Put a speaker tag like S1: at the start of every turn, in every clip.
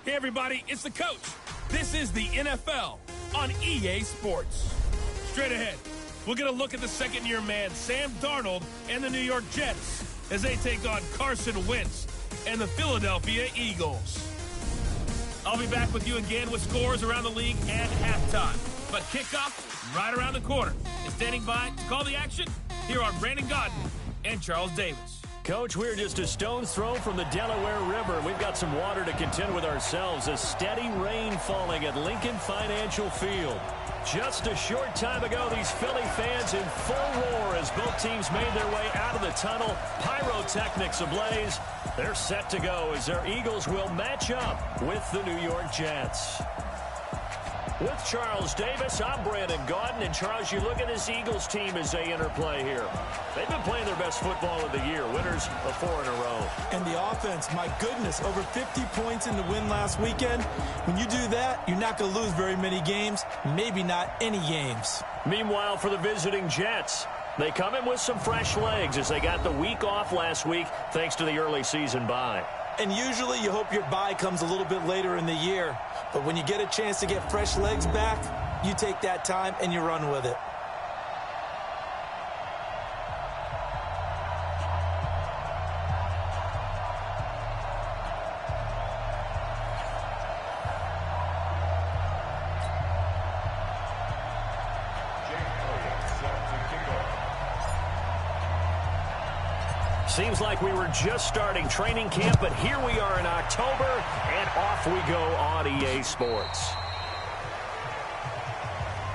S1: Hey, everybody, it's the coach. This is the NFL on EA Sports. Straight ahead, we're going to look at the second-year man, Sam Darnold, and the New York Jets as they take on Carson Wentz and the Philadelphia Eagles. I'll be back with you again with scores around the league at halftime. But kickoff right around the corner. And standing by to call the action, here are Brandon Godden and Charles Davis.
S2: Coach, we're just a stone's throw from the Delaware River. We've got some water to contend with ourselves. A steady rain falling at Lincoln Financial Field. Just a short time ago, these Philly fans in full roar as both teams made their way out of the tunnel. Pyrotechnics ablaze. They're set to go as their Eagles will match up with the New York Jets. With Charles Davis, I'm Brandon Godden. And Charles, you look at this Eagles team as they interplay here. They've been playing their best football of the year, winners of 4 in a row.
S3: And the offense, my goodness, over 50 points in the win last weekend. When you do that, you're not going to lose very many games, maybe not any games.
S2: Meanwhile, for the visiting Jets, they come in with some fresh legs as they got the week off last week thanks to the early season bye.
S3: And usually you hope your bye comes a little bit later in the year. But when you get a chance to get fresh legs back, you take that time and you run with it.
S2: Seems like we were just starting training camp, but here we are in October, and off we go on EA Sports.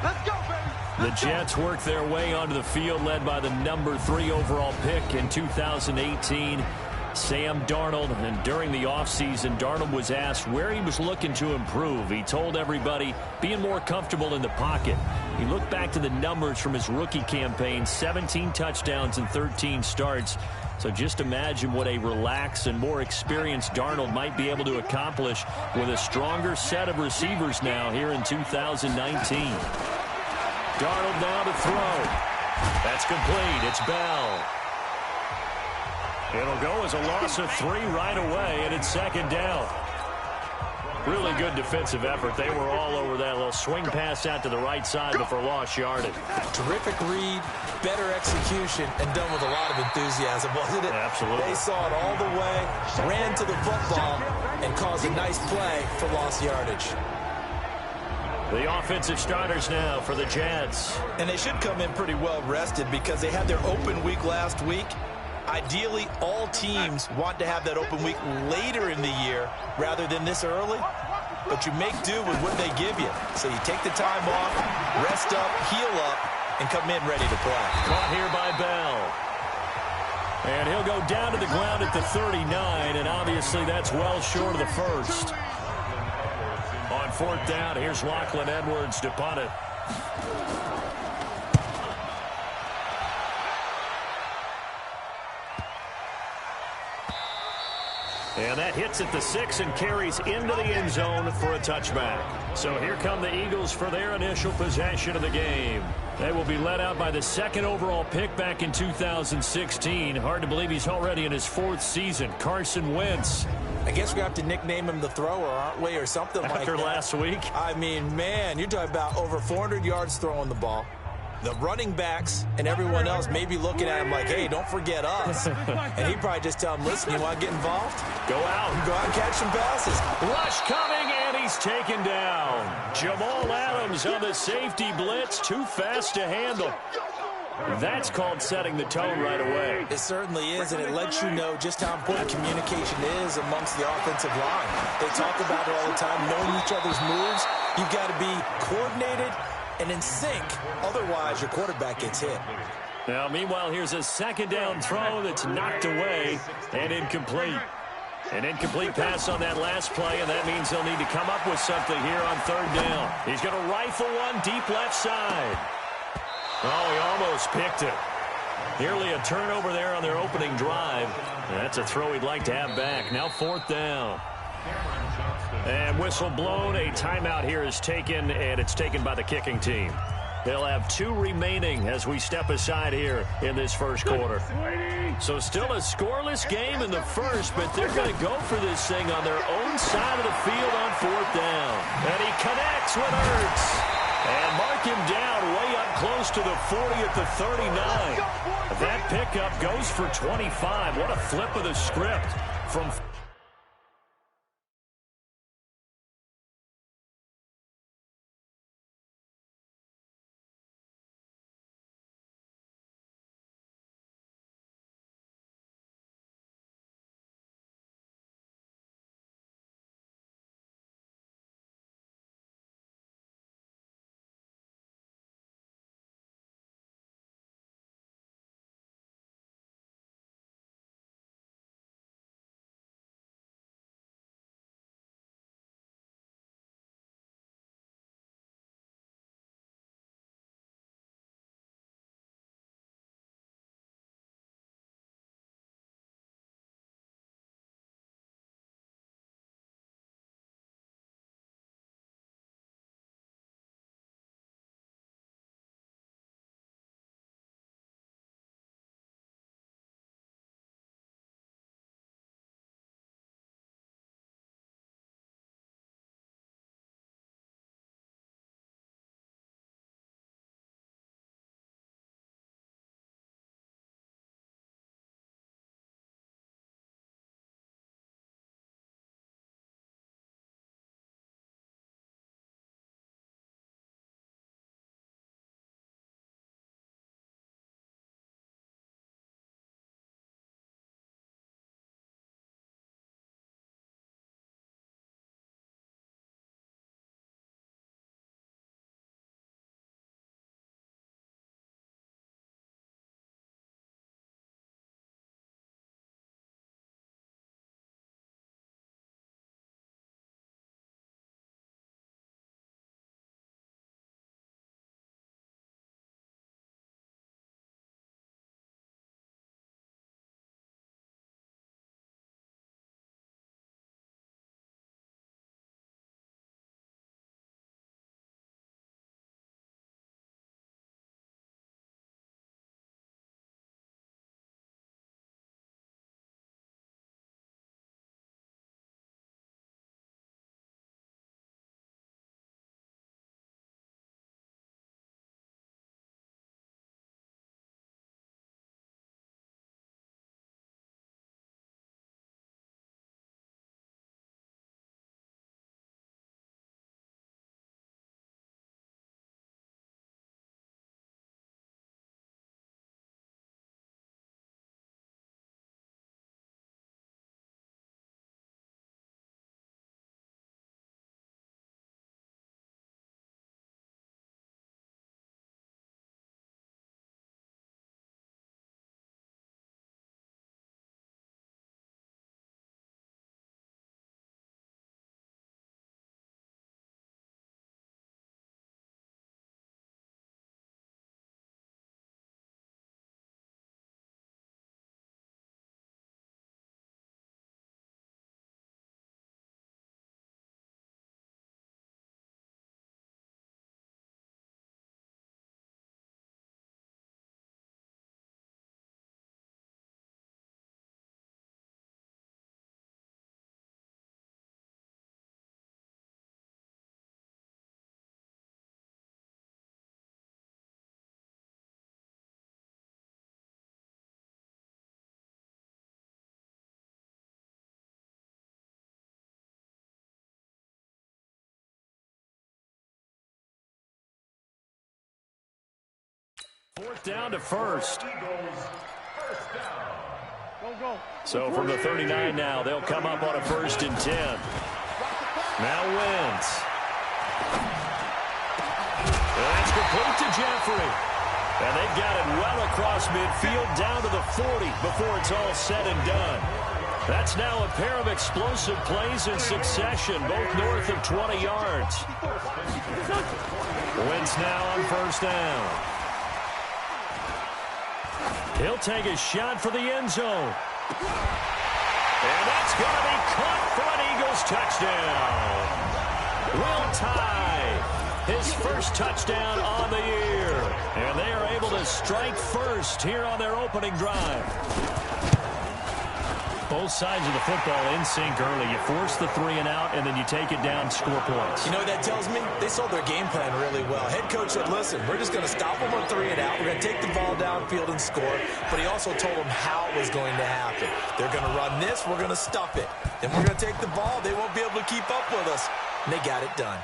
S4: Let's go, baby.
S2: The Jets work their way onto the field, led by the number 3 overall pick in 2018, Sam Darnold. And during the offseason, Darnold was asked where he was looking to improve. He told everybody being more comfortable in the pocket. He looked back to the numbers from his rookie campaign, 17 touchdowns and 13 starts. So just imagine what a relaxed and more experienced Darnold might be able to accomplish with a stronger set of receivers now here in 2019. Darnold now to throw. That's complete. It's Bell. It'll go as a loss of 3 right away, and it's second down. Really good defensive effort. They were all over that little swing pass out to the right side, but for lost yardage.
S3: Terrific read, better execution, and done with a lot of enthusiasm, wasn't it?
S2: Absolutely.
S3: They saw it all the way, ran to the football, and caused a nice play for lost yardage.
S2: The offensive starters now for the Jets.
S3: And they should come in pretty well rested because they had their open week last week. Ideally, all teams want to have that open week later in the year rather than this early. But you make do with what they give you. So you take the time off, rest up, heal up, and come in ready to play.
S2: Caught here by Bell. And he'll go down to the ground at the 39, and obviously that's well short of the first. On 4th down, here's Lachlan Edwards to punt it. And that hits at the 6 and carries into the end zone for a touchback. So here come the Eagles for their initial possession of the game. They will be led out by the 2nd overall pick back in 2016. Hard to believe he's already in his 4th season. Carson Wentz.
S3: I guess we have to nickname him the thrower, aren't we, or something like that.
S2: After last week?
S3: I mean, man, you're talking about over 400 yards throwing the ball. The running backs and everyone else may be looking at him like, hey, don't forget us. And he'd probably just tell him, listen, you want to get involved?
S2: Go out.
S3: Go out and catch some passes.
S2: Rush coming, and he's taken down. Jamal Adams on the safety blitz. Too fast to handle. That's called setting the tone right away.
S3: It certainly is, and it lets you know just how important communication is amongst the offensive line. They talk about it all the time, knowing each other's moves. You've got to be coordinated and in sync, otherwise your quarterback gets hit.
S2: Now, meanwhile, here's a 2nd down throw that's knocked away and incomplete. An incomplete pass on that last play, and that means they'll need to come up with something here on 3rd down. He's going to rifle one deep left side. Oh, he almost picked it. Nearly a turnover there on their opening drive. That's a throw he'd like to have back. Now 4th down. And whistle blown. A timeout here is taken, and it's taken by the kicking team. He'll have 2 remaining as we step aside here in this first quarter. So still a scoreless game in the first, but they're going to go for this thing on their own side of the field on 4th down. And he connects with Ertz. And mark him down way up close to the 40 at the 39. That pickup goes for 25. What a flip of the script from... Fourth down to first. So from the 39 now, they'll come up on a 1st and 10. Now Wentz. That's complete to Jeffrey. And they've got it well across midfield down to the 40 before it's all said and done. That's now a pair of explosive plays in succession, both north of 20 yards. Wentz now on 1st down. He'll take a shot for the end zone. And that's going to be caught for an Eagles touchdown. Will tie. his first touchdown on the year. And they are able to strike first here on their opening drive. Both sides of the football in sync early. You force the 3 and out, and then you take it down, score points.
S3: You know what that tells me? They saw their game plan really well. Head coach said, listen, we're just going to stop them on 3 and out. We're going to take the ball downfield and score. But he also told them how it was going to happen. They're going to run this. We're going to stuff it. Then we're going to take the ball. They won't be able to keep up with us. And they got it done.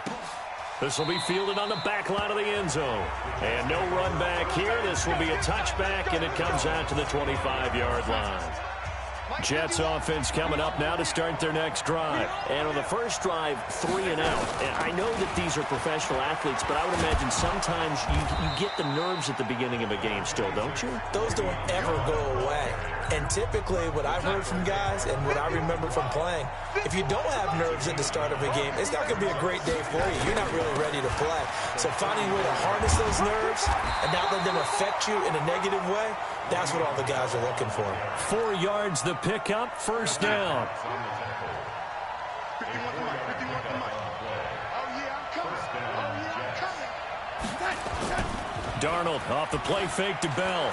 S2: This will be fielded on the back line of the end zone. And no run back here. This will be a touchback, and it comes out to the 25-yard line. Jets offense coming up now to start their next drive.
S4: And on the first drive, 3 and out. And I know that these are professional athletes, but I would imagine sometimes you get the nerves at the beginning of a game still, don't you?
S3: Those don't ever go away. And typically what I've heard from guys and what I remember from playing, if you don't have nerves at the start of a game, it's not going to be a great day for you. You're not really ready to play. So finding a way to harness those nerves and not let them affect you in a negative way, that's what all the guys are looking for.
S2: 4 yards the pickup, first down. Darnold off the play fake to Bell.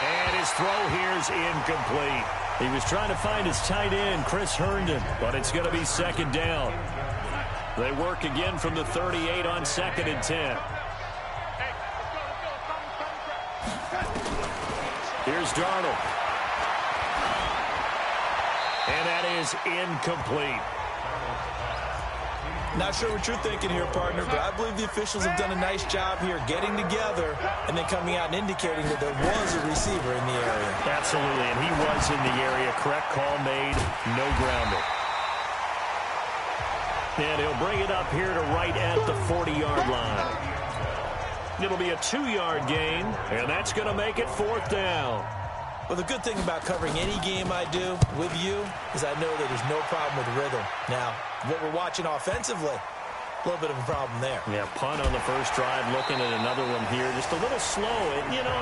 S2: And his throw here is incomplete. He was trying to find his tight end, Chris Herndon, but it's going to be second down. They work again from the 38 on 2nd and 10. Here's Darnold. And that is incomplete.
S3: Not sure what you're thinking here, partner, but I believe the officials have done a nice job here getting together and then coming out and indicating that there was a receiver in the area.
S2: Absolutely, and he was in the area. Correct call made, no grounding. And he'll bring it up here to right at the 40-yard line. It'll be a 2-yard gain, and that's going to make it 4th down.
S3: Well, the good thing about covering any game I do with you is I know that there's no problem with rhythm. Now, what we're watching offensively, a little bit of a problem there.
S2: Yeah, punt on the first drive, looking at another one here. Just a little slow. You know,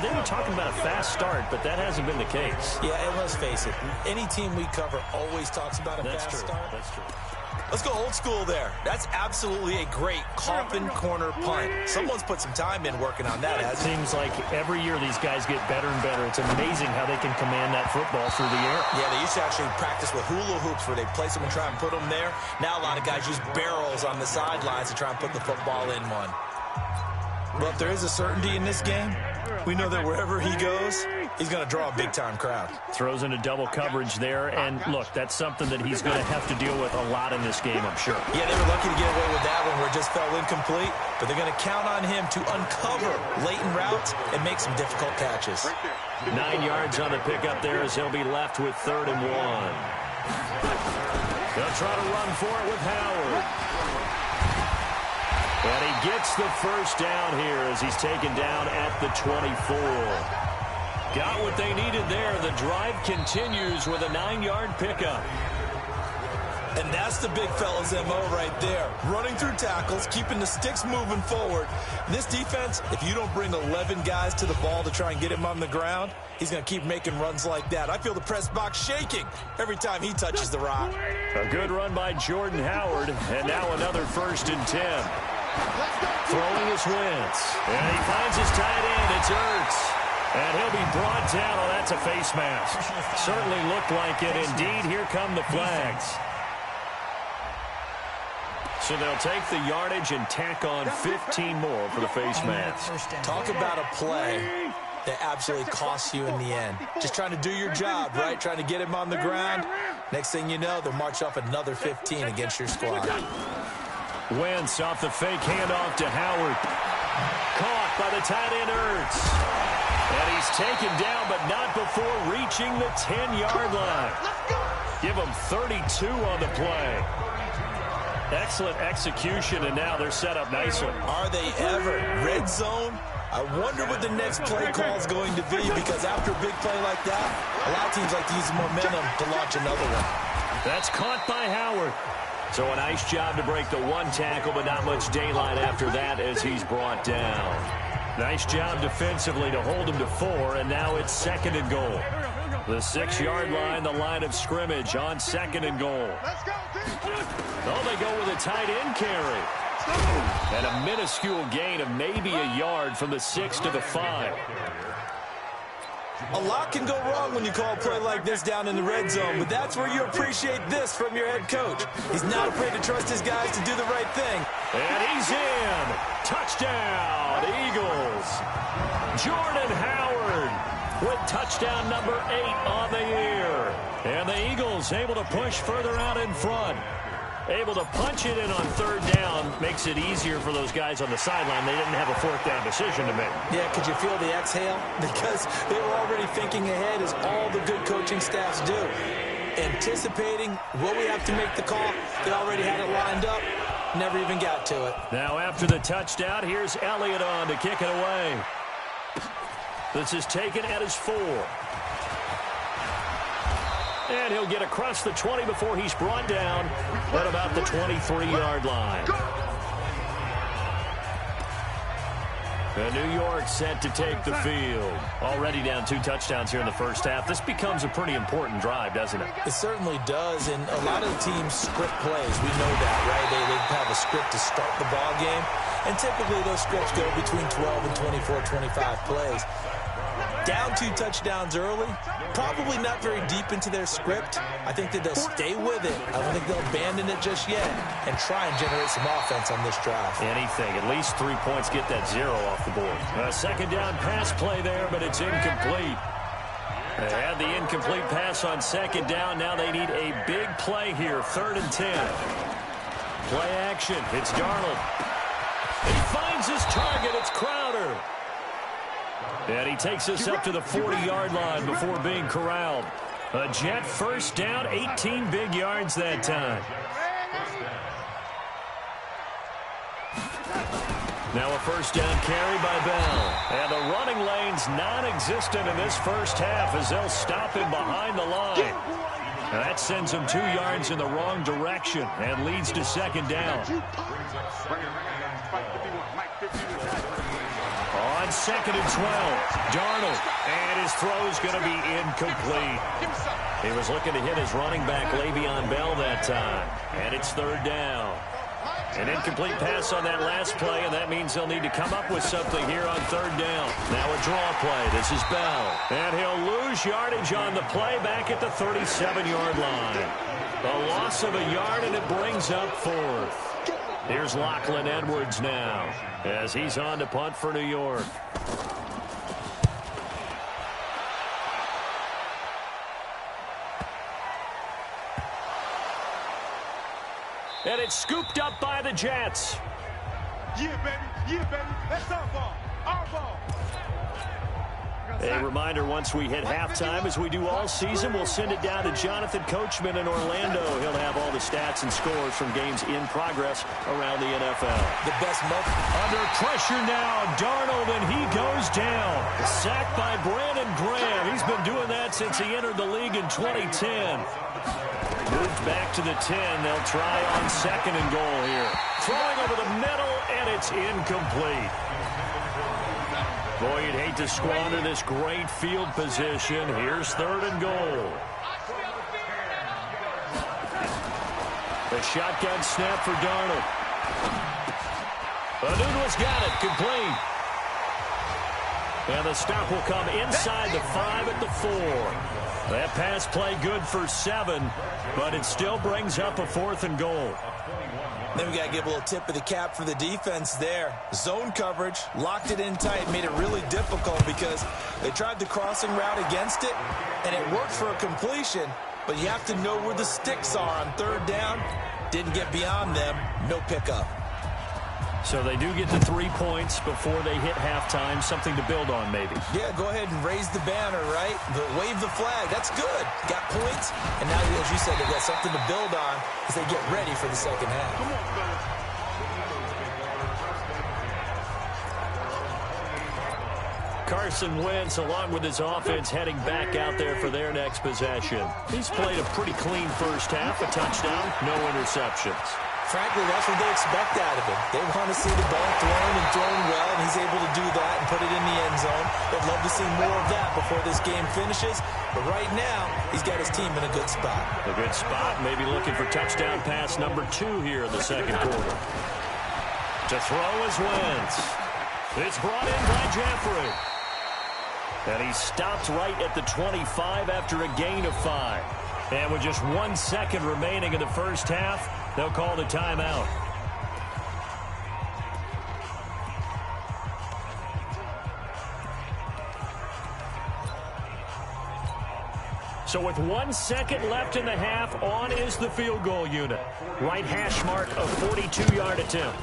S2: they were talking about a fast start, but that hasn't been the case.
S3: Yeah, and let's face it, any team we cover always talks about a fast start.
S2: That's true.
S3: Let's go old school there. That's absolutely a great coffin corner punt. Someone's put some time in working on that.
S2: It seems like every year these guys get better and better. It's amazing how they can command that football through the air.
S3: Yeah, they used to actually practice with hula hoops where they place them and try and put them there. Now a lot of guys use barrels on the sidelines to try and put the football in one. But if there is a certainty in this game, we know that wherever he goes, he's going to draw a big-time crowd.
S2: Throws into double coverage there, and look, that's something that he's going to have to deal with a lot in this game, I'm sure.
S3: Yeah, they were lucky to get away with that one where it just fell incomplete, but they're going to count on him to uncover latent routes and make some difficult catches.
S2: 9 yards on the pickup there as he'll be left with 3rd and 1. They'll try to run for it with Howard. And he gets the first down here as he's taken down at the 24. Got what they needed there. The drive continues with a 9-yard pickup.
S3: And that's the big fella's MO right there. Running through tackles, keeping the sticks moving forward. This defense, if you don't bring 11 guys to the ball to try and get him on the ground, he's going to keep making runs like that. I feel the press box shaking every time he touches the rock.
S2: A good run by Jordan Howard, and now another 1st and 10. Throwing is Wentz. And he finds his tight end. It's Ertz. And he'll be brought down. Oh, that's a face mask. Certainly looked like it. Indeed, here come the flags. So they'll take the yardage and tack on 15 more for the face mask.
S3: Talk about a play that absolutely costs you in the end. Just trying to do your job, right? Trying to get him on the ground. Next thing you know, they'll march off another 15 against your squad.
S2: Wentz off the fake handoff to Howard. Caught by the tight end Ertz. And he's taken down, but not before reaching the 10-yard line. Give him 32 on the play. Excellent execution, and now they're set up nicely.
S3: Are they ever? Red zone? I wonder what the next play call is going to be, because after a big play like that, a lot of teams like to use the momentum to launch another one.
S2: That's caught by Howard. So a nice job to break the 1 tackle, but not much daylight after that as he's brought down. Nice job defensively to hold him to 4, and now it's 2nd and goal. The 6-yard line, the line of scrimmage on 2nd and goal. Oh, they go with a tight end carry. And a minuscule gain of maybe a yard from the 6 to the 5.
S3: A lot can go wrong when you call a play like this down in the red zone, but that's where you appreciate this from your head coach. He's not afraid to trust his guys to do the right thing.
S2: And he's in. Touchdown, Eagles. Jordan Howard with touchdown number 8 on the year. And the Eagles able to push further out in front. Able to punch it in on third down. Makes it easier for those guys on the sideline. They didn't have a fourth down decision to make.
S3: Yeah, could you feel the exhale? Because they were already thinking ahead, as all the good coaching staffs do. Anticipating, will we have to make the call? They already had it lined up. Never even got to it.
S2: Now after the touchdown, here's Elliott on to kick it away. This is taken at his 4. And he'll get across the 20 before he's brought down at about the 23-yard line. And New York set to take the field. Already down 2 touchdowns here in the first half. This becomes a pretty important drive, doesn't it?
S3: It certainly does, and a lot of the teams script plays. We know that, right? They have a script to start the ball game, and typically those scripts go between 12 and 24, 25 plays. Down 2 touchdowns early, probably not very deep into their script. I think that they'll stay with it. I don't think they'll abandon it just yet and try and generate some offense on this drive.
S2: Anything. At least 3 points, get that 0 off the board. A second down pass play there, but it's incomplete. They had the incomplete pass on second down. Now they need a big play here, 3rd and 10. Play action. It's Darnold. He finds his target. It's Crowder. And he takes us up to the 40-yard line before being corralled. A Jet first down, 18 big yards that time. Now a first down carry by Bell. And the running lane's non-existent in this first half as they'll stop him behind the line. And that sends him 2 yards in the wrong direction and leads to second down. On 2nd and 12, Darnold, and his throw's going to be incomplete. He was looking to hit his running back, Le'Veon Bell, that time. And it's 3rd down. An incomplete pass on that last play, and that means they'll need to come up with something here on 3rd down. Now a draw play. This is Bell. And he'll lose yardage on the play back at the 37-yard line. A loss of a yard, and it brings up 4th. Here's Lachlan Edwards now as he's on to punt for New York. And it's scooped up by the Jets.
S5: Yeah, baby. Yeah, baby. That's our ball. Our ball.
S2: A reminder, once we hit halftime, as we do all season, we'll send it down to Jonathan Coachman in Orlando. He'll have all the stats and scores from games in progress around the NFL.
S3: The best month.
S2: Under pressure now, Darnold, and he goes down. Sacked by Brandon Graham. He's been doing that since he entered the league in 2010. Moved back to the 10. They'll try on 2nd and goal here. Throwing over the middle, and it's incomplete. Boy, you'd hate to squander this great field position. Here's 3rd and goal. The shotgun snap for Darnold. Anunu's got it, complete. And the stop will come inside the 5 at the 4. That pass play good for 7, but it still brings up a 4th and goal.
S3: Then we got to give a little tip of the cap for the defense there. Zone coverage, locked it in tight, made it really difficult because they tried the crossing route against it, and it worked for a completion, but you have to know where the sticks are on 3rd down. Didn't get beyond them, no pickup.
S2: So they do get the 3 points before they hit halftime, something to build on maybe.
S3: Yeah, go ahead and raise the banner, right? Wave the flag, that's good. Got points, and now, as you said, they've got something to build on as they get ready for the second half.
S2: Carson Wentz, along with his offense, heading back out there for their next possession. He's played a pretty clean first half, a touchdown, no interceptions.
S3: Frankly, that's what they expect out of him. They want to see the ball thrown and thrown well, and he's able to do that and put it in the end zone. They'd love to see more of that before this game finishes. But right now, he's got his team in a good spot.
S2: A good spot, maybe looking for touchdown pass number 2 here in the second quarter. To throw is Wentz. It's brought in by Jeffrey. And he stopped right at the 25 after a gain of 5. And with just 1 second remaining in the first half, they'll call the timeout. So with 1 second left in the half, on is the field goal unit. Right hash mark, a 42-yard attempt.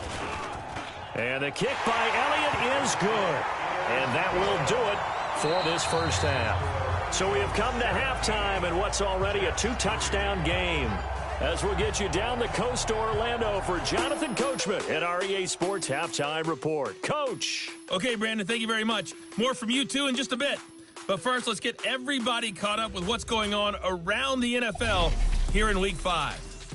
S2: And the kick by Elliott is good. And that will do it for this first half. So we have come to halftime in what's already a 2-touchdown game. As we'll get you down the coast to Orlando for Jonathan Coachman at our EA Sports Halftime Report. Coach.
S1: Okay, Brandon, thank you very much. More from you, too, in just a bit. But first, let's get everybody caught up with what's going on around the NFL here in Week 5.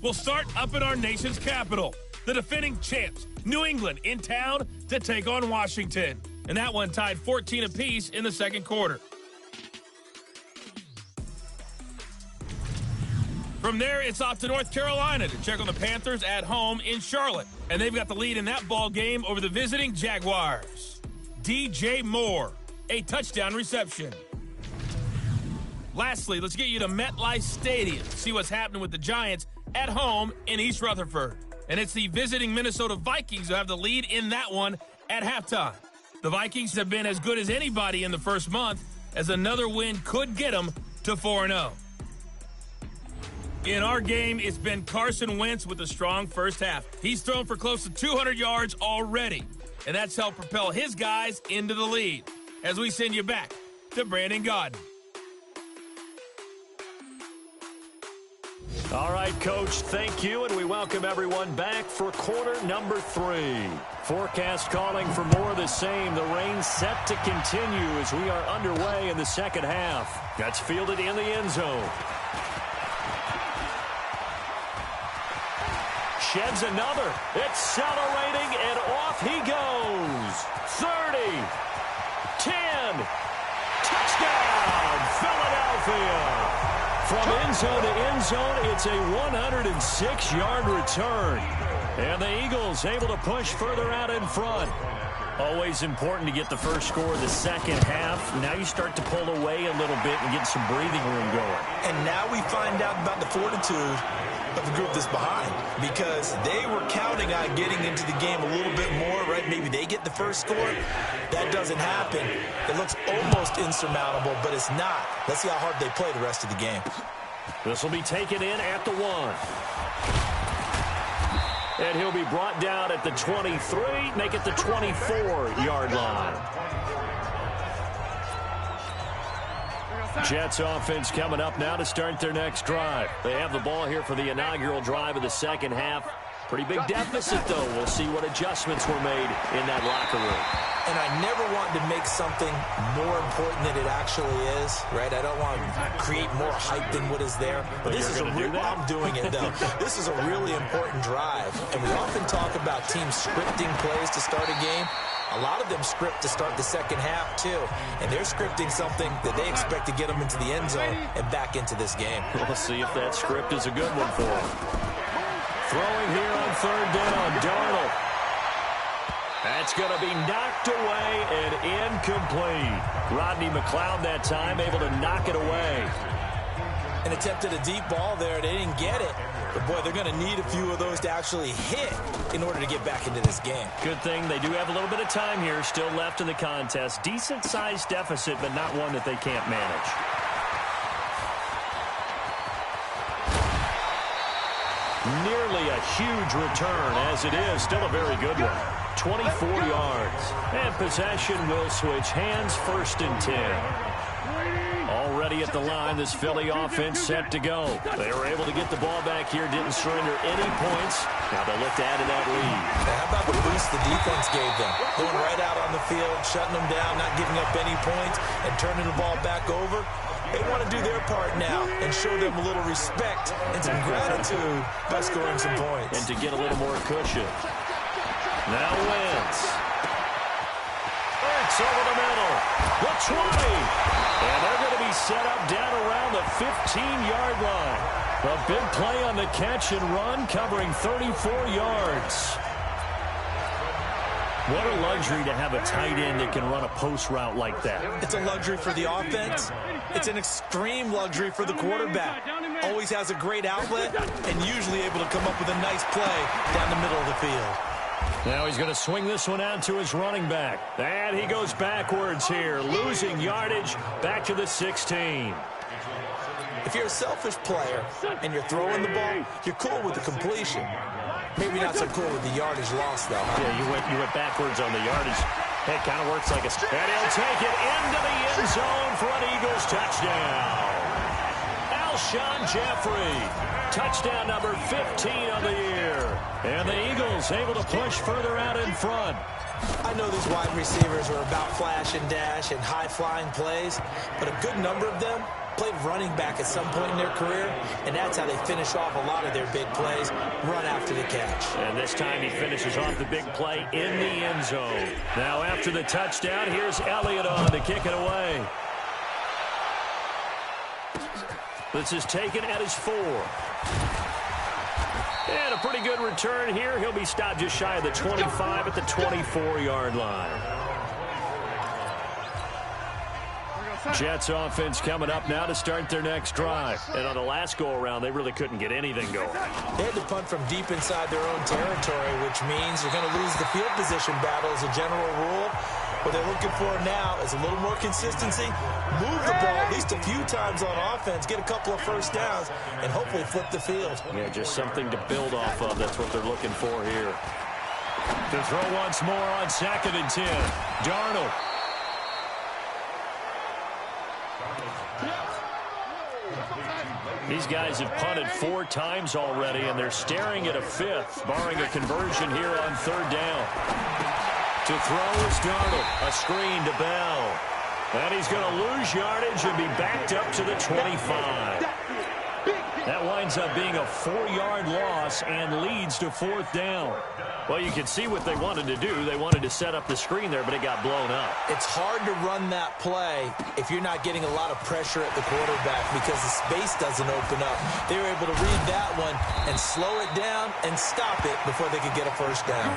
S1: We'll start up in our nation's capital. The defending champs, New England, in town to take on Washington. And that one tied 14 apiece in the second quarter. From there, it's off to North Carolina to check on the Panthers at home in Charlotte. And they've got the lead in that ball game over the visiting Jaguars. DJ Moore, a touchdown reception. Lastly, let's get you to MetLife Stadium to see what's happening with the Giants at home in East Rutherford. And it's the visiting Minnesota Vikings who have the lead in that one at halftime. The Vikings have been as good as anybody in the first month, as another win could get them to 4-0. In our game, it's been Carson Wentz with a strong first half. He's thrown for close to 200 yards already, and that's helped propel his guys into the lead. As we send you back to Brandon Gaudin.
S2: All right, Coach, thank you, and we welcome everyone back for quarter number 3. Forecast calling for more of the same. The rain set to continue as we are underway in the second half. That's fielded in the end zone. Sheds another. Accelerating, and off he goes. 30. 10. Touchdown, Philadelphia. From end zone to end zone, it's a 106-yard return. And the Eagles able to push further out in front. Always important to get the first score of the second half. Now you start to pull away a little bit and get some breathing room going.
S3: And now we find out about the fortitude of the group that's behind, because they were counting on getting into the game a little bit more, right? Maybe they get the first score. That doesn't happen. It looks almost insurmountable, but it's not. Let's see how hard they play the rest of the game.
S2: This will be taken in at the 1. And he'll be brought down at the 23, make it the 24-yard line. Jets offense coming up now to start their next drive. They have the ball here for the inaugural drive of the second half. Pretty big deficit, though. We'll see what adjustments were made in that locker room.
S3: And I never want to make something more important than it actually is, right? I don't want to create more hype than what is there. But this is I'm doing it, though. This is a really important drive. And we often talk about teams scripting plays to start a game. A lot of them script to start the second half, too. And they're scripting something that they expect to get them into the end zone and back into this game.
S2: We'll see if that script is a good one for them. Throwing here on third down, Darnold. That's going to be knocked away and incomplete. Rodney McLeod that time able to knock it away.
S3: And attempted a deep ball there. They didn't get it. But, boy, they're going to need a few of those to actually hit in order to get back into this game.
S2: Good thing they do have a little bit of time here still left in the contest. Decent-sized deficit, but not one that they can't manage. Nearly a huge return, as it is. Still a very good one. 24 yards. And possession will switch hands, 1st and 10. Already at the line, this Philly offense set to go. They were able to get the ball back here, didn't surrender any points. Now they'll look to add to that lead.
S3: Now, how about the boost the defense gave them? Going right out on the field, shutting them down, not giving up any points, and turning the ball back over. They want to do their part now and show them a little respect and some gratitude by scoring some points.
S4: And to get a little more cushion. Now Wentz. It's over the middle. The 20. And they're going to be set up down around the 15-yard line. A big play on the catch and run, covering 34 yards. What a luxury to have a tight end that can run a post route like that.
S3: It's a luxury for the offense. It's an extreme luxury for the quarterback. Always has a great outlet and usually able to come up with a nice play down the middle of the field.
S2: Now he's going to swing this one out to his running back. And he goes backwards here, losing yardage back to the 16.
S3: If you're a selfish player and you're throwing the ball, you're cool with the completion. Maybe not so cool with the yardage loss, though. Huh?
S4: Yeah, you went backwards on the yardage. It kind of works like a... And he'll take it into the end zone for an Eagles touchdown. Alshon Jeffrey, touchdown number 15 on the year. And the Eagles able to push further out in front.
S3: I know these wide receivers are about flash and dash and high-flying plays, but a good number of them played running back at some point in their career, and that's how they finish off a lot of their big plays, run after the catch.
S4: And this time he finishes off the big play in the end zone.
S2: Now after the touchdown, here's Elliott on to kick it away. This is taken at his 4. And a pretty good return here. He'll be stopped just shy of the 25 at the 24-yard line. Jets offense coming up now to start their next drive.
S4: And on the last go-around, they really couldn't get anything going.
S3: They had to punt from deep inside their own territory, which means you're going to lose the field position battle as a general rule. What they're looking for now is a little more consistency, move the ball at least a few times on offense, get a couple of first downs, and hopefully flip the field.
S4: Yeah, just something to build off of. That's what they're looking for here.
S2: To throw once more on 2nd and 10. Darnold.
S4: These guys have punted 4 times already, and they're staring at a 5th, barring a conversion here on 3rd down.
S2: To throw is Darnold. A screen to Bell. And he's going to lose yardage and be backed up to the 25. That winds up being a 4-yard loss and leads to 4th down.
S4: Well, you can see what they wanted to do. They wanted to set up the screen there, but it got blown up.
S3: It's hard to run that play if you're not getting a lot of pressure at the quarterback because the space doesn't open up. They were able to read that one and slow it down and stop it before they could get a first down.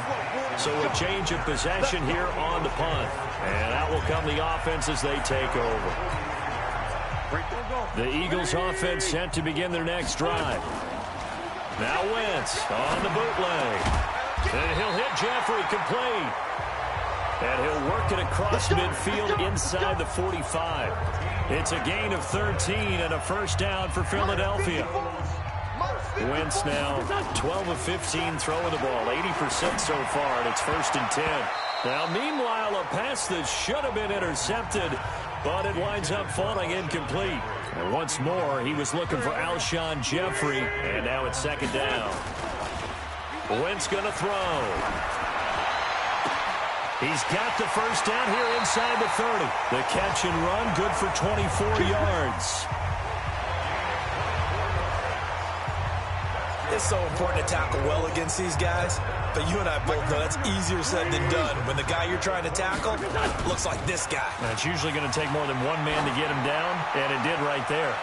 S2: So a change of possession here on the punt. And out will come the offense as they take over. The Eagles offense set to begin their next drive. Now Wentz on the bootleg. And he'll hit Jeffrey complete. And he'll work it across midfield inside the 45. It's a gain of 13 and a first down for Philadelphia. Wentz now 12 of 15 throwing the ball, 80% so far, and it's 1st and 10. Now, meanwhile, a pass that should have been intercepted, but it winds up falling incomplete. And once more, he was looking for Alshon Jeffrey, and now it's 2nd down. Wentz going to throw. He's got the first down here inside the 30. The catch and run, good for 24 yards.
S3: It's so important to tackle well against these guys, but you and I both know that's easier said than done. When the guy you're trying to tackle looks like this guy.
S2: And it's usually going to take more than one man to get him down, and it did right there.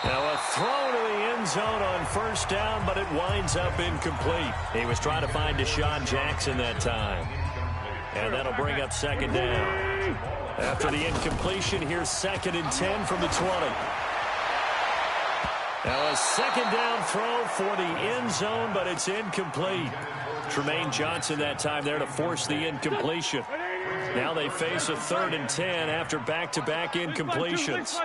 S2: Now a throw to the end zone on 1st down, but it winds up incomplete. He was trying to find Deshaun Jackson that time. And that'll bring up 2nd down. After the incompletion, here's 2nd and 10 from the 20. Now a 2nd down throw for the end zone, but it's incomplete. Tremaine Johnson that time there to force the incompletion. Now they face a 3rd and 10 after back-to-back incompletions.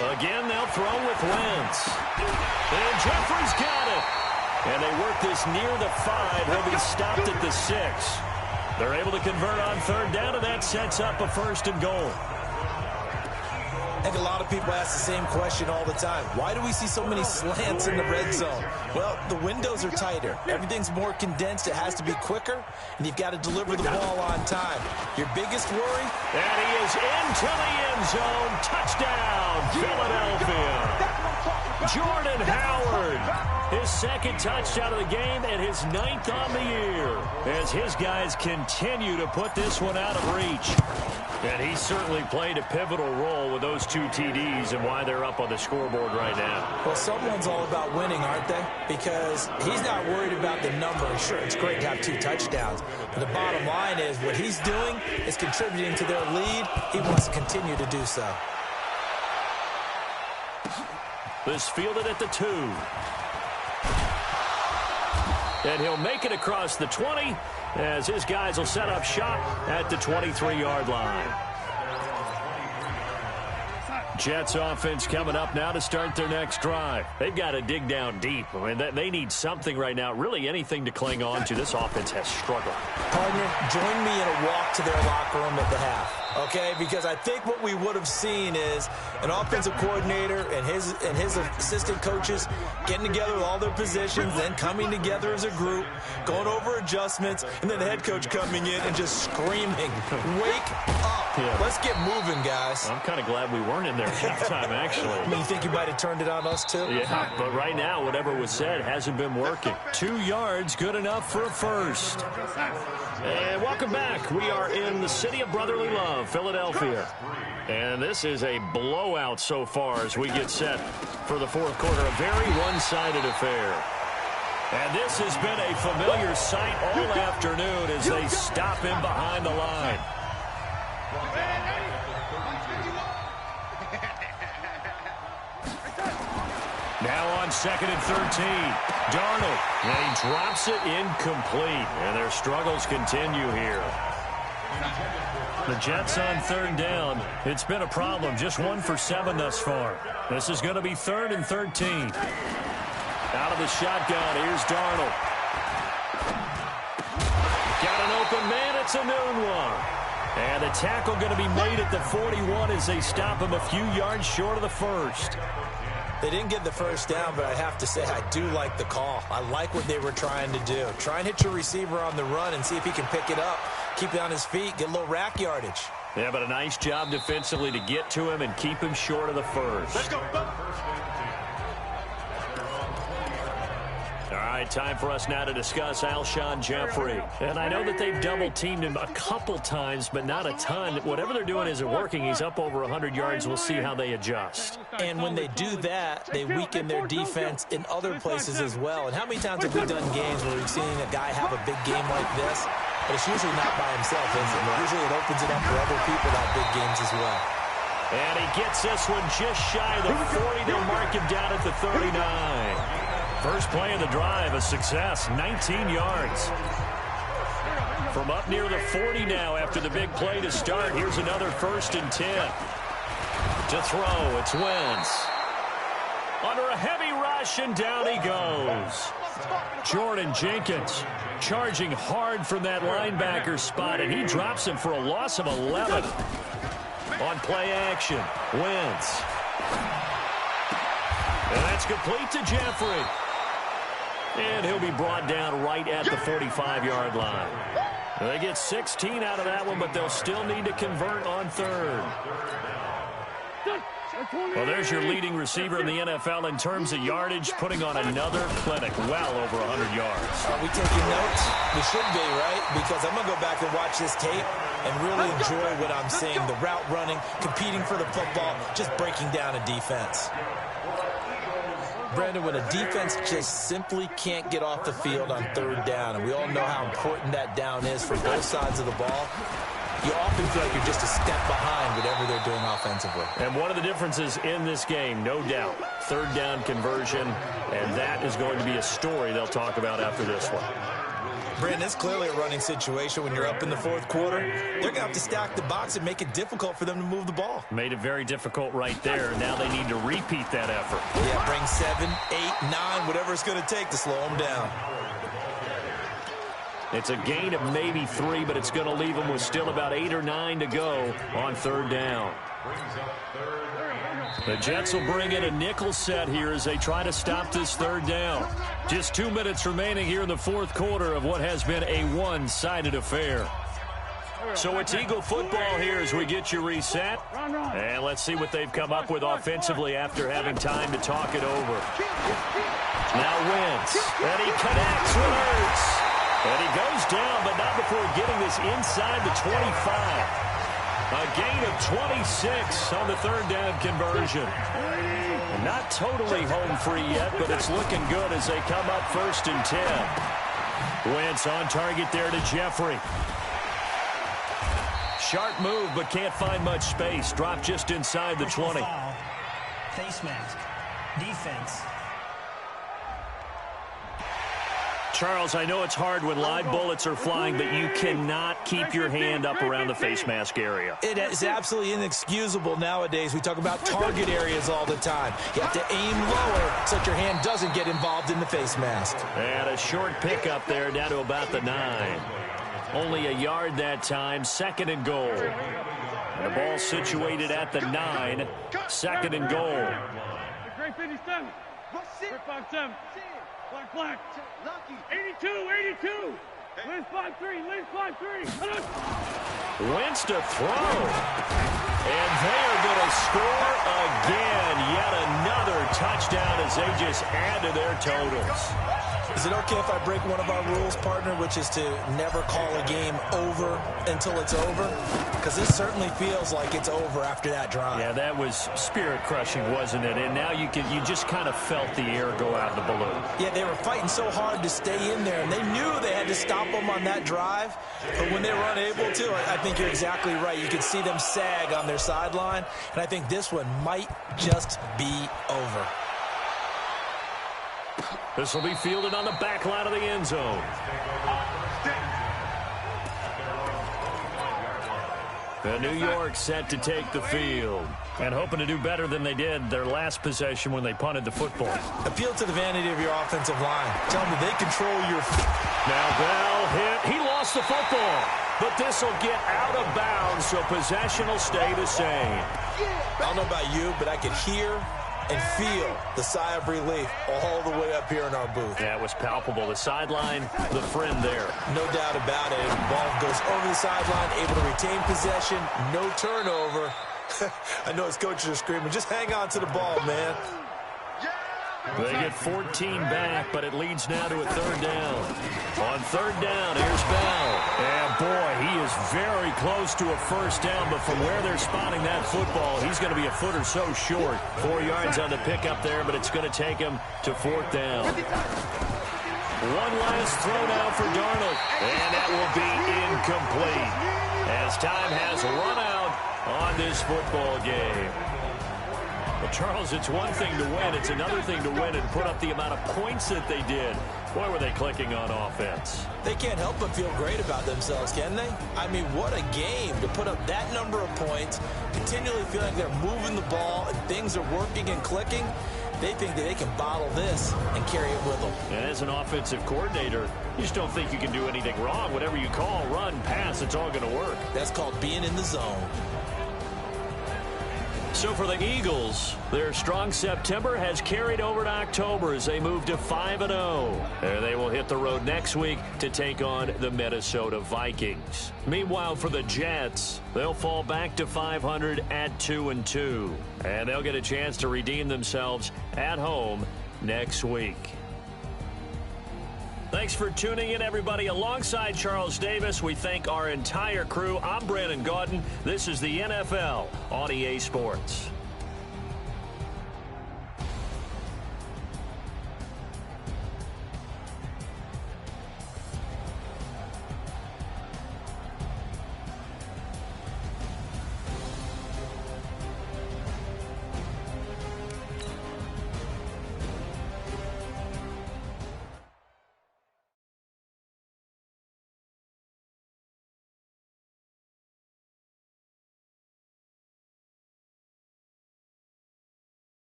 S2: Again, they'll throw with Wentz. And Jeffrey's got it. And they work this near the 5. He'll be stopped at the 6. They're able to convert on 3rd down, and that sets up a 1st and goal.
S3: I think a lot of people ask the same question all the time. Why do we see so many slants in the red zone? Well, the windows are tighter. Everything's more condensed. It has to be quicker, and you've got to deliver the ball on time. Your biggest worry?
S2: And he is goes into the end zone. Touchdown, Philadelphia. Jordan Howard, his second touchdown of the game and his 9th on the year, as his guys continue to put this one out of reach. And he certainly played a pivotal role with those 2 TDs and why they're up on the scoreboard right now.
S3: Well, someone's all about winning, aren't they? Because he's not worried about the number. Sure, it's great to have 2 touchdowns. But the bottom line is what he's doing is contributing to their lead. He wants to continue to do so.
S2: This fielded at the 2. And he'll make it across the 20 as his guys will set up shop at the 23-yard line. Jets offense coming up now to start their next drive. They've got to dig down deep. I mean, they need something right now, really anything to cling on to. This offense has struggled.
S3: Partner, join me in a walk to their locker room at the half, okay? Because I think what we would have seen is an offensive coordinator and his assistant coaches getting together with all their positions, then coming together as a group, going over adjustments, and then the head coach coming in and just screaming, "Wake up. Yeah. Let's get moving, guys."
S2: I'm kind of glad we weren't in there halftime, actually.
S3: You think you might have turned it on us, too?
S2: Yeah, but right now, whatever was said hasn't been working. 2 yards, good enough for a first. And welcome back. We are in the city of brotherly love, Philadelphia. And this is a blowout so far as we get set for the 4th quarter. A very one-sided affair. And this has been a familiar sight all afternoon as they stop him behind the line. Now on 2nd and 13. Darnold, and he drops it incomplete. And their struggles continue here. The Jets on 3rd down. It's been a problem. Just 1 for 7 thus far. This is going to be 3rd and 13. Out of the shotgun, here's Darnold. Got an open man, it's a noon one. And the tackle going to be made at the 41 as they stop him a few yards short of the first.
S3: They didn't get the first down, but I have to say I do like the call. I like what they were trying to do. Try and hit your receiver on the run and see if he can pick it up. Keep it on his feet, get a little rack yardage.
S2: Yeah, but a nice job defensively to get to him and keep him short of the first.
S5: Let's go.
S2: All right, time for us now to discuss Alshon Jeffrey. And I know that they've double-teamed him a couple times, but not a ton. Whatever they're doing isn't working. He's up over 100 yards. We'll see how they adjust.
S3: And when they do that, they weaken their defense in other places as well. And how many times have we done games where we've seen a guy have a big game like this? But it's usually not by himself, is it? Usually it opens it up for other people to have big games as well.
S2: And he gets this one just shy of the 40. They'll mark him down at the 39. First play of the drive, a success, 19 yards. From up near the 40 now after the big play to start. Here's another 1st and 10. To throw, it's Wentz. Under a heavy rush, and down he goes. Jordan Jenkins charging hard from that linebacker spot, and he drops him for a loss of 11. On play action, Wentz. And that's complete to Jeffrey. And he'll be brought down right at the 45-yard line. They get 16 out of that one, but they'll still need to convert on 3rd. Well, there's your leading receiver in the NFL in terms of yardage, putting on another clinic, well over 100 yards.
S3: Are we taking notes? We should be, right? Because I'm going to go back and watch this tape and really enjoy what I'm seeing. The route running, competing for the football, just breaking down a defense. Brandon, when a defense just simply can't get off the field on 3rd down, and we all know how important that down is for both sides of the ball, you often feel like you're just a step behind whatever they're doing offensively.
S2: And one of the differences in this game, no doubt, 3rd down conversion, and that is going to be a story they'll talk about after this one.
S3: Brandon, it's clearly a running situation when you're up in the 4th quarter. They're going to have to stack the box and make it difficult for them to move the ball.
S2: Made it very difficult right there. Now they need to repeat that effort.
S3: Yeah, bring 7, 8, 9, whatever it's going to take to slow them down.
S2: It's a gain of maybe 3, but it's going to leave them with still about 8 or 9 to go on 3rd down. The Jets will bring in a nickel set here as they try to stop this 3rd down. Just 2 minutes remaining here in the 4th quarter of what has been a one-sided affair. So it's Eagle football here as we get you reset. And let's see what they've come up with offensively after having time to talk it over. Now Wentz, and he connects with Ertz. And he goes down, but not before getting this inside the 25. A gain of 26 on the third down conversion. Not totally home free yet, but it's looking good as they come up 1st and 10. Wentz on target there to Jeffrey. Sharp move, but can't find much space. Dropped just inside the 20.
S6: Face mask. Defense.
S2: Charles, I know it's hard when live bullets are flying, but you cannot keep your hand up around the face mask area.
S3: It is absolutely inexcusable nowadays. We talk about target areas all the time. You have to aim lower so that your hand doesn't get involved in the face mask.
S2: And a short pickup there down to about the 9. Only a yard that time, 2nd and goal. And the ball situated at the 9, 2nd and goal.
S5: Great 57. 57. Black. 82. Liz 5-3.
S2: Wentz to throw. And they are going to score again. Yet another touchdown as they just add to their totals.
S3: Is it okay if I break one of our rules, partner, which is to never call a game over until it's over? Because this certainly feels like it's over after that drive.
S2: Yeah, that was spirit-crushing, wasn't it? And now you just kind of felt the air go out of the balloon.
S3: Yeah, they were fighting so hard to stay in there, and they knew they had to stop them on that drive. But when they were unable to, I think you're exactly right. You could see them sag on their sideline, and I think this one might just be over.
S2: This will be fielded on the back line of the end zone. The New York set to take the field and hoping to do better than they did their last possession when they punted the football.
S3: Appeal to the vanity of your offensive line. Tell them they control your...
S2: Now Bell hit. He lost the football, but this will get out of bounds, so possession will stay the same.
S3: I don't know about you, but I could hear and feel the sigh of relief all the way up here in our booth.
S2: That was palpable. The sideline, the friend there.
S3: No doubt about it. The ball goes over the sideline, able to retain possession, no turnover. I know his coaches are screaming, just hang on to the ball, man.
S2: They get 14 back, but it leads now to a 3rd down. On 3rd down, here's Bell. And boy, he is very close to a 1st down, but from where they're spotting that football, he's going to be a foot or so short. 4 yards on the pickup there, but it's going to take him to 4th down. One last throw now for Darnold, and that will be incomplete as time has run out on this football game. Well, Charles, it's one thing to win. It's another thing to win and put up the amount of points that they did. Boy, were they clicking on offense.
S3: They can't help but feel great about themselves, can they? I mean, what a game to put up that number of points, continually feeling like they're moving the ball and things are working and clicking. They think that they can bottle this and carry it with them.
S2: And as an offensive coordinator, you just don't think you can do anything wrong. Whatever you call, run, pass, it's all going to work.
S3: That's called being in the zone.
S2: So for the Eagles, their strong September has carried over to October as they move to 5-0. And they will hit the road next week to take on the Minnesota Vikings. Meanwhile, for the Jets, they'll fall back to 500 at 2-2. And they'll get a chance to redeem themselves at home next week. Thanks for tuning in, everybody. Alongside Charles Davis, we thank our entire crew. I'm Brandon Gaudin. This is the NFL on EA Sports.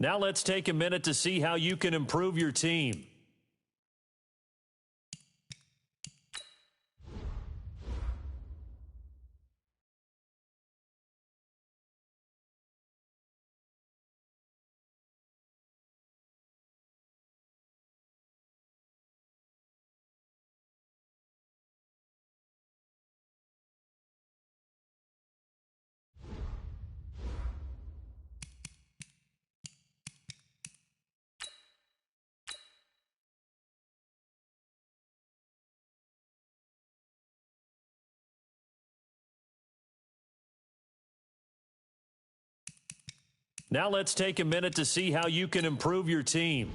S2: Now let's take a minute to see how you can improve your team. Now let's take a minute to see how you can improve your team.